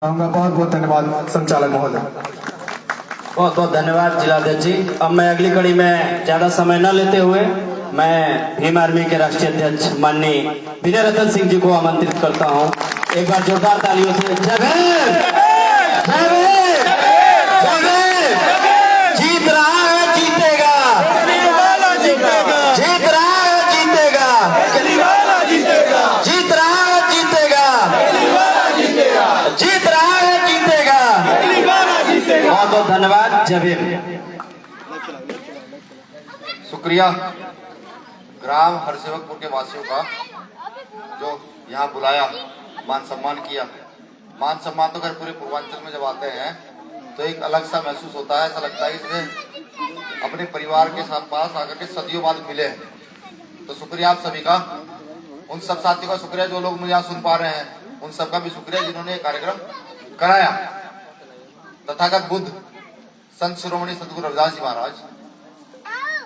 बहुत बहुत धन्यवाद संचालक महोदय। बहुत बहुत धन्यवाद जिलाध्यक्ष जी। अब मैं अगली कड़ी में ज्यादा समय न लेते हुए मैं भीम आर्मी के राष्ट्रीय अध्यक्ष माननीय विनय रतन सिंह जी को आमंत्रित करता हूं। एक बार जोरदार तालियों से जय भीम, जय भीम, जय भीम। जीत रहा है, जीतेगा, जीत रहा है, जीतेगा, जीत रहा है, जीतेगा, जीत रहा है, जीतेगा। बहुत बहुत धन्यवाद। जय भीम। शुक्रिया ग्राम हरसेवकपुर के वासियों का जो यहाँ बुलाया, मान सम्मान किया। मान सम्मान तो अगर पूरे पूर्वांचल में जब आते हैं तो एक अलग सा महसूस होता है। ऐसा लगता है कि अपने परिवार के साथ पास आकर के सदियों बाद मिले हैं। तो शुक्रिया आप सभी का, उन सब साथियों का शुक्रिया जो लोग मुझे यहाँ सुन पा रहे हैं, उन सबका भी शुक्रिया जिन्होंने ये कार्यक्रम कराया। तथागत बुद्ध, संत शिरोमणि सतगुरु रविदास जी महाराज,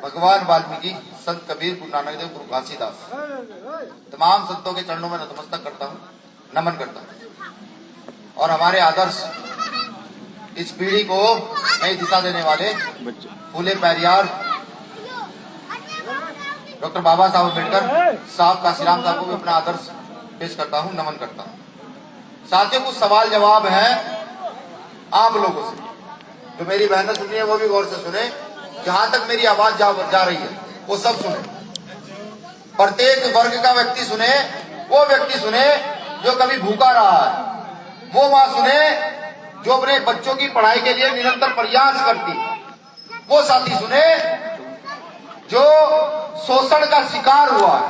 भगवान वाल्मीकि, संत कबीर, गुरु नानक देव, गुरु घासीदास, तमाम संतों के चरणों में नतमस्तक करता हूँ, नमन करता हूँ। और हमारे आदर्श इस पीढ़ी को नई दिशा देने वाले फूले पेरियार डॉक्टर बाबा साहब अम्बेडकर साहब, काशीराम साहब को भी अपना आदर्श पेश करता हूँ, नमन करता हूँ। साथियों, कुछ सवाल जवाब है आप लोगों से, जो मेरी बहनें सुनी है वो भी गौर से सुने। जहां तक मेरी आवाज जा रही है वो सब सुने, प्रत्येक वर्ग का व्यक्ति सुने। वो व्यक्ति सुने जो कभी भूखा रहा है, वो माँ सुने जो अपने बच्चों की पढ़ाई के लिए निरंतर प्रयास करती, वो साथी सुने जो शोषण का शिकार हुआ है,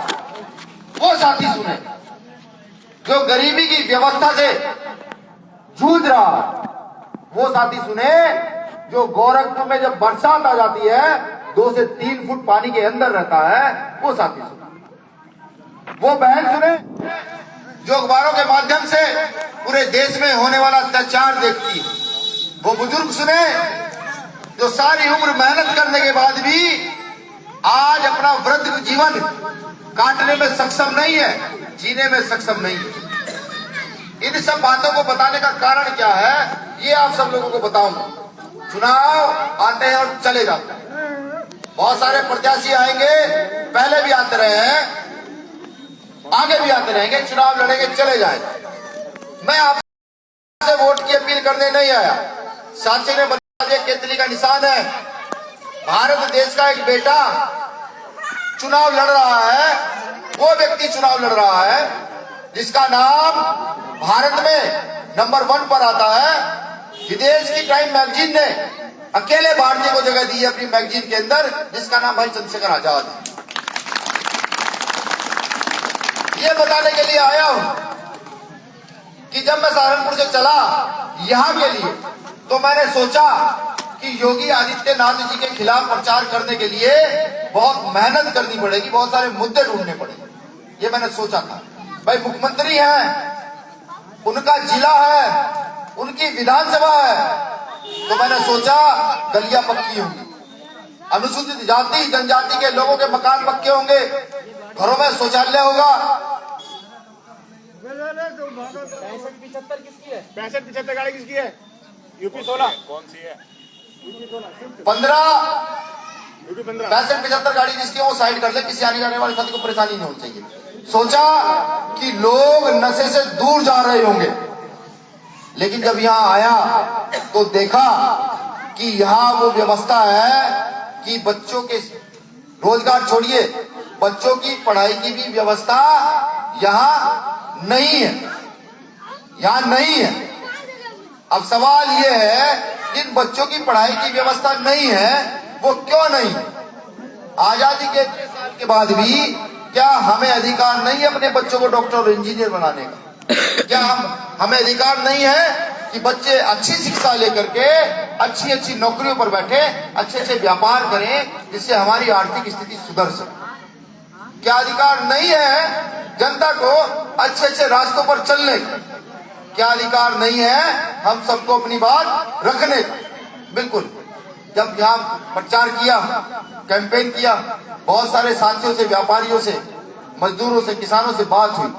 वो साथी सुने जो गरीबी की व्यवस्था से जूझ रहा है, वो साथी सुने जो गोरखपुर में जब बरसात आ जाती है 2 से 3 फुट पानी के अंदर रहता है, वो साथी सुने। वो बहन सुने जो अखबारों के माध्यम से पूरे देश में होने वाला अत्याचार देखती है। वो बुजुर्ग सुने जो सारी उम्र मेहनत करने के बाद भी आज अपना वृद्ध जीवन काटने में सक्षम नहीं है, जीने में सक्षम नहीं है। इन सब बातों को बताने का कारण क्या है, ये आप सब लोगों को बताऊंगा। चुनाव आते हैं और चले जाते हैं, बहुत सारे प्रत्याशी आएंगे, पहले भी आते रहे हैं, आगे भी आते रहेंगे, चुनाव लड़ेंगे, चले जाएंगे। मैं आपसे वोट की अपील करने नहीं आया। साथी ने बता दिया केतली का निशान है। भारत देश का एक बेटा चुनाव लड़ रहा है, वो व्यक्ति चुनाव लड़ रहा है जिसका नाम भारत में नंबर 1 पर आता है। विदेश की टाइम मैगजीन ने अकेले भारतीय को जगह दी है अपनी मैगजीन के अंदर, जिसका नाम भाई चंद्रशेखर आजाद है। ये बताने के लिए आया हूं कि जब मैं सहारनपुर से चला यहां के लिए, तो मैंने सोचा कि योगी आदित्यनाथ जी के खिलाफ प्रचार करने के लिए बहुत मेहनत करनी पड़ेगी, बहुत सारे मुद्दे ढूंढने पड़ेंगे। ये मैंने सोचा था। भाई मुख्यमंत्री हैं, उनका जिला है, उनकी विधानसभा है, तो मैंने सोचा गलियां पक्की होंगी, अनुसूचित जाति जनजाति के लोगों के मकान पक्के होंगे, घरों में शौचालय होगा। 65-75 किसकी है? 65-75 गाड़ी किसकी है? यूपी 16 कौन सी है? 15 65-75 गाड़ी जिसकी है वो साइड कर ले, किसी आने जाने वाले साथी को परेशानी नहीं होनी चाहिए। सोचा कि लोग नशे से दूर जा रहे होंगे, लेकिन जब यहाँ आया तो देखा कि यहाँ वो व्यवस्था है कि बच्चों के रोजगार छोड़िए, बच्चों की पढ़ाई की भी व्यवस्था यहाँ नहीं है, यहाँ नहीं है। अब सवाल ये है, जिन बच्चों की पढ़ाई की व्यवस्था नहीं है वो क्यों नहीं? आजादी के 3 साल के बाद भी क्या हमें अधिकार नहीं है अपने बच्चों को डॉक्टर और इंजीनियर बनाने का? क्या हमें अधिकार नहीं है कि बच्चे अच्छी शिक्षा लेकर के अच्छी अच्छी नौकरियों पर बैठे, अच्छे अच्छे व्यापार करें, जिससे हमारी आर्थिक स्थिति सुधर सके? क्या अधिकार नहीं है जनता को अच्छे अच्छे रास्तों पर चलने का? क्या अधिकार नहीं है हम सबको अपनी बात रखने का? बिल्कुल। जब यहाँ प्रचार किया, कैंपेन किया, बहुत सारे साथियों से, व्यापारियों से, मजदूरों से, किसानों से बात हुई,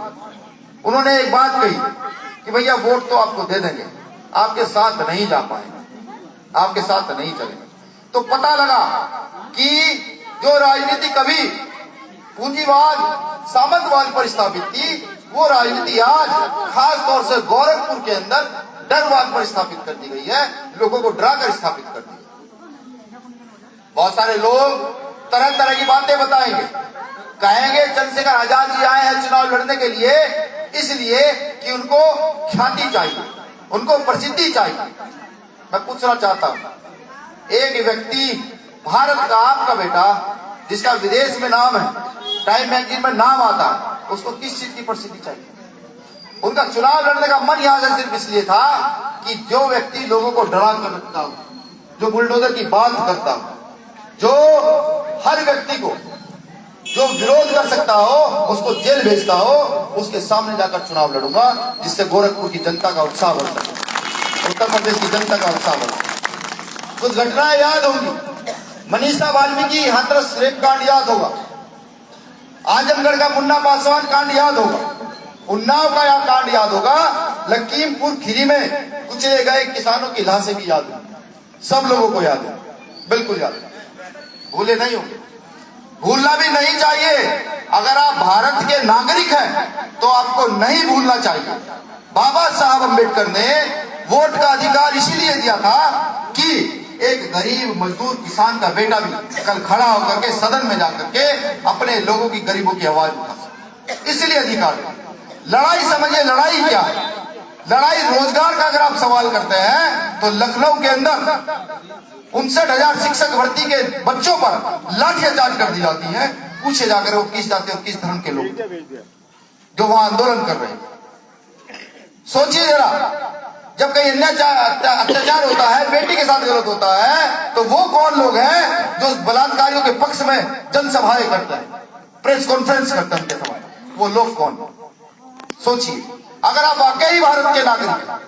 उन्होंने एक बात कही कि भैया वोट तो आपको दे देंगे, आपके साथ नहीं जा पाएंगे, आपके साथ नहीं चलेंगे। तो पता लगा कि जो राजनीति कभी पूंजीवाद सामंतवाद पर स्थापित थी, वो राजनीति आज खास तौर से गोरखपुर के अंदर डरवाद पर स्थापित कर दी गई है, लोगों को डरा कर स्थापित कर दी। बहुत सारे लोग तरह तरह की बातें बताएंगे, कहेंगे चंद्रशेखर आजाद जी आए हैं चुनाव लड़ने के लिए इसलिए कि उनको ख्याति चाहिए, उनको प्रसिद्धि चाहिए। मैं पूछना चाहता हूं, एक व्यक्ति भारत का आपका बेटा जिसका विदेश में नाम है, टाइम मैगजीन में नाम आता है, उसको किस चीज की प्रसिद्धि चाहिए? उनका चुनाव लड़ने का मन यहां से सिर्फ इसलिए था कि जो व्यक्ति लोगों को डरा कर रखता हो, जो बुलडोजर की बात करता हो, जो हर व्यक्ति को जो विरोध कर सकता हो उसको जेल भेजता हो, उसके सामने जाकर चुनाव लड़ूंगा, जिससे गोरखपुर की जनता का उत्साह बढ़ सके, उत्तर प्रदेश की जनता का उत्साह बढ़ सके। कुछ घटनाएं याद होंगी, मनीषा वाल्मीकि हाथरस रेप कांड याद होगा, आजमगढ़ का मुन्ना पासवान कांड याद होगा, उन्नाव का यह कांड याद होगा, लखीमपुर खीरी में कुचले गए किसानों की लाशें भी याद होंगी, सब लोगों को याद है, बिल्कुल याद है, भूले नहीं होंगे, भूलना भी नहीं चाहिए। अगर आप भारत के नागरिक हैं तो आपको नहीं भूलना चाहिए। बाबा साहब अम्बेडकर ने वोट का अधिकार इसीलिए दिया था कि एक गरीब मजदूर किसान का बेटा भी कल खड़ा होकर के सदन में जाकर के अपने लोगों की गरीबों की आवाज उठा सके, इसलिए अधिकार दिया। लड़ाई समझिए, लड़ाई क्या है? लड़ाई रोजगार का अगर आप सवाल करते हैं तो लखनऊ के अंदर 59,000 शिक्षक भर्ती के बच्चों पर लाठीचार्ज कर दी जाती है। पूछे जाकर वो किस जाति और किस धर्म के लोग जो वहां आंदोलन कर रहे हैं। सोचिए जरा, जब कहीं अत्याचार होता है, बेटी के साथ गलत होता है, तो वो कौन लोग हैं जो बलात्कारियों के पक्ष में जनसभाएं करते हैं, प्रेस कॉन्फ्रेंस करते हैं उनके समय? वो लोग कौन? सोचिए, अगर आप वाकई भारत के नागरिक हैं,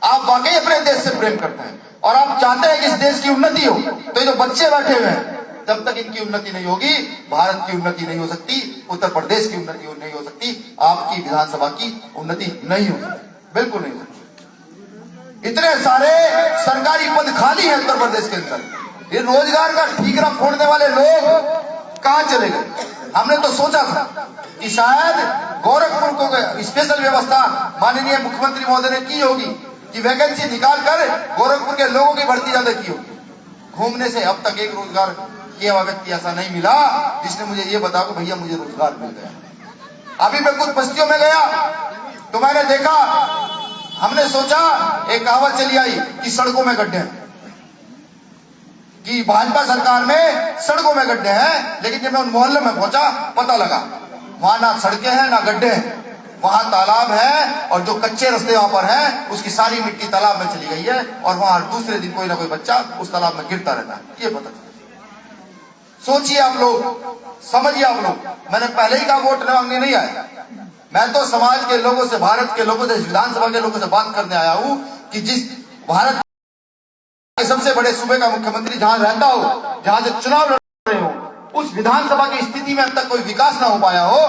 आप वाकई अपने देश से प्रेम करते हैं और आप चाहते हैं कि इस देश की उन्नति हो, तो ये जो बच्चे बैठे हुए हैं, जब तक इनकी उन्नति नहीं होगी भारत की उन्नति नहीं हो सकती, उत्तर प्रदेश की उन्नति नहीं हो सकती, आपकी विधानसभा की उन्नति नहीं हो सकती, बिल्कुल नहीं हो सकती। इतने सारे सरकारी पद खाली हैं उत्तर प्रदेश के अंदर, ये रोजगार का ठीकरा फोड़ने वाले लोग कहां चले गए? हमने तो सोचा था कि शायद गोरखपुर को स्पेशल व्यवस्था माननीय मुख्यमंत्री महोदय ने की होगी कि वैकेंसी निकाल कर गोरखपुर के लोगों की भर्ती ज्यादा की होगी। घूमने से अब तक एक रोजगार किया हुआ व्यक्ति ऐसा नहीं मिला जिसने मुझे ये बताया कि भैया मुझे रोजगार मिल गया। अभी मैं कुछ बस्तियों में गया तो मैंने देखा, हमने सोचा, एक कहावत चली आई कि सड़कों में गड्ढे हैं, कि भाजपा सरकार में सड़कों में गड्ढे हैं, लेकिन जब मैं उन मोहल्ले में पहुंचा पता लगा वहां ना सड़कें हैं ना गड्ढे हैं, वहां तालाब है और जो कच्चे रास्ते वहां पर हैं उसकी सारी मिट्टी तालाब में चली गई है और वहां दूसरे दिन कोई ना कोई बच्चा उस तालाब में गिरता रहता है। ये पता चला। सोचिए आप लोग, समझिए आप लोग, मैंने पहले ही कहा वोट मांगने नहीं आया, मैं तो समाज के लोगों से, भारत के लोगों से, विधानसभा के लोगों से बात करने आया हूं कि जिस भारत के सबसे बड़े सूबे का मुख्यमंत्री जहां रहता हो, जहां से चुनाव लड़ रहे हो, उस विधानसभा की स्थिति में अब तक कोई विकास ना हो पाया हो,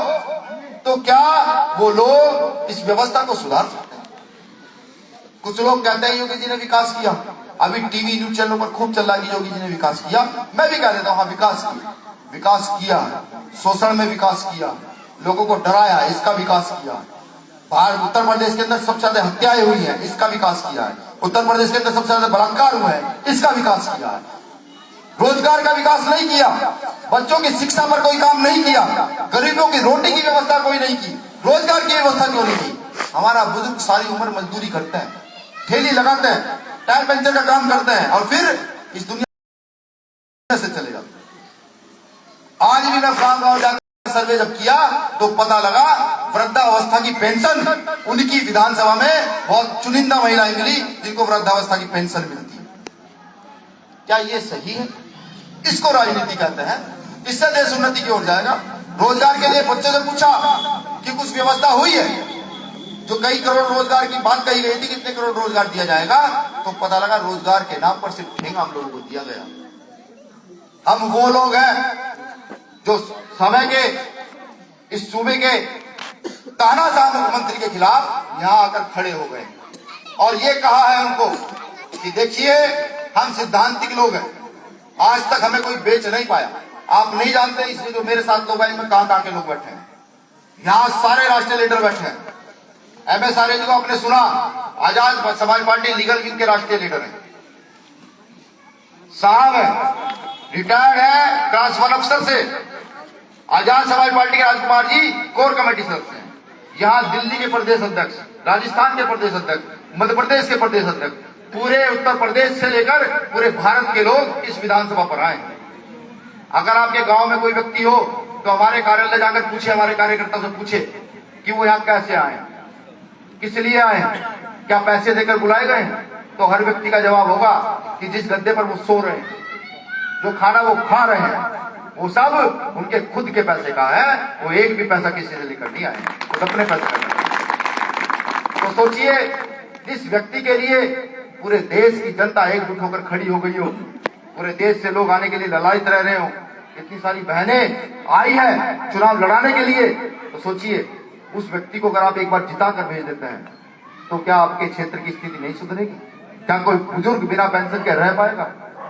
तो क्या वो लोग इस व्यवस्था को सुधार सकते हैं? कुछ लोग कहते हैं योगी जी ने विकास किया, अभी टीवी न्यूज चैनलों पर खूब चल रहा है योगी जी ने विकास किया। मैं भी कह देता हूं हाँ विकास किया, शोषण में विकास किया, लोगों को डराया, इसका विकास किया। भारत उत्तर प्रदेश के अंदर सबसे ज्यादा हत्याएं हुई हैं, इसका विकास किया है। उत्तर प्रदेश के अंदर सबसे ज्यादा बलात्कार हुए हैं, इसका विकास किया है। रोजगार का विकास नहीं किया, बच्चों की शिक्षा पर कोई काम नहीं किया, गरीबों की रोटी की व्यवस्था कोई नहीं की, रोजगार की व्यवस्था क्यों नहीं की? हमारा बुजुर्ग सारी उम्र मजदूरी करते हैं, ठेली लगाते हैं, टायर पंचर का काम करते हैं और फिर इस दुनिया से चले जाते हैं। आज भी मैं गांव जाकर सर्वे जब किया तो पता लगा वृद्धावस्था की पेंशन उनकी विधानसभा में बहुत चुनिंदा महिलाएं मिली जिनको वृद्धावस्था की पेंशन मिलती है। क्या ये सही है? इसको राजनीति कहते हैं। इससे देश उन्नति की ओर जाएगा। रोजगार के लिए बच्चों से पूछा कि कुछ व्यवस्था हुई है, जो कई करोड़ रोजगार की बात कही गई थी, कितने करोड़ रोजगार दिया जाएगा, तो पता लगा रोजगार के नाम पर सिर्फ ठेंगा हम लोगों को दिया गया। हम वो लोग हैं जो समय के इस सूबे के तानाशाह मुख्यमंत्री के खिलाफ यहाँ आकर खड़े हो गए और ये कहा है उनको कि देखिए हम सिद्धांतिक लोग हैं, आज तक हमें कोई बेच नहीं पाया। आप नहीं जानते इसलिए जो मेरे साथ लोग आए इनमें कहां के लोग बैठे हैं। यहाँ सारे राष्ट्रीय लीडर बैठे हैं। MS आर्य जी को आपने सुना, Azad Samaj party legal wing के राष्ट्रीय लीडर हैं साहब, है रिटायर्ड है क्लास 1 अफसर से। आजाद समाज पार्टी के राजकुमार जी कोर कमेटी सदस्य हैं। यहाँ दिल्ली के प्रदेश अध्यक्ष, राजस्थान के प्रदेश अध्यक्ष, मध्य प्रदेश के प्रदेश अध्यक्ष, पूरे उत्तर प्रदेश से लेकर पूरे भारत के लोग इस विधानसभा पर आए हैं। अगर आपके गांव में कोई व्यक्ति हो तो हमारे कार्यालय जाकर पूछे, हमारे कार्यकर्ता से पूछे कि वो यहाँ कैसे आए, किस लिए आए, क्या पैसे देकर बुलाए गए। तो हर व्यक्ति का जवाब होगा कि जिस गद्दे पर वो सो रहे हैं, जो खाना वो खा रहे हैं, वो सब उनके खुद के पैसे का है। वो एक भी पैसा किसी से लेकर नहीं आए, वो अपने पैसे का। तो सोचिए, जिस व्यक्ति के लिए पूरे देश की जनता एकजुट होकर खड़ी हो गई हो, पूरे देश से लोग आने के लिए ललायित रह रहे हो, इतनी सारी बहनें आई है चुनाव लड़ाने के लिए, तो सोचिए उस व्यक्ति को अगर आप एक बार जिता कर भेज देते हैं तो क्या आपके क्षेत्र की स्थिति नहीं सुधरेगी? क्या कोई बुजुर्ग बिना पेंशन के रह पाएगा?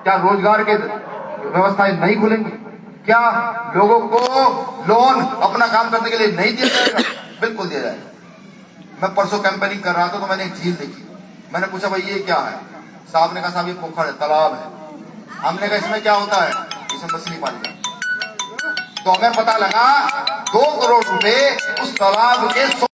क्या रोजगार के व्यवस्थाएं नहीं खुलेंगी? क्या लोगों को लोन अपना काम करने के लिए नहीं दिया जाएगा? बिल्कुल दिया जाएगा। मैं परसों कैंपेनिंग कर रहा था तो मैंने एक झील देखी। मैंने पूछा भाई ये क्या है? साहब ने कहा साहब ये पोखर है, तालाब है। हमने कहा इसमें क्या होता है? इसमें मछली पाली जाती है। तो हमें पता लगा 2 करोड़ रुपए उस तालाब के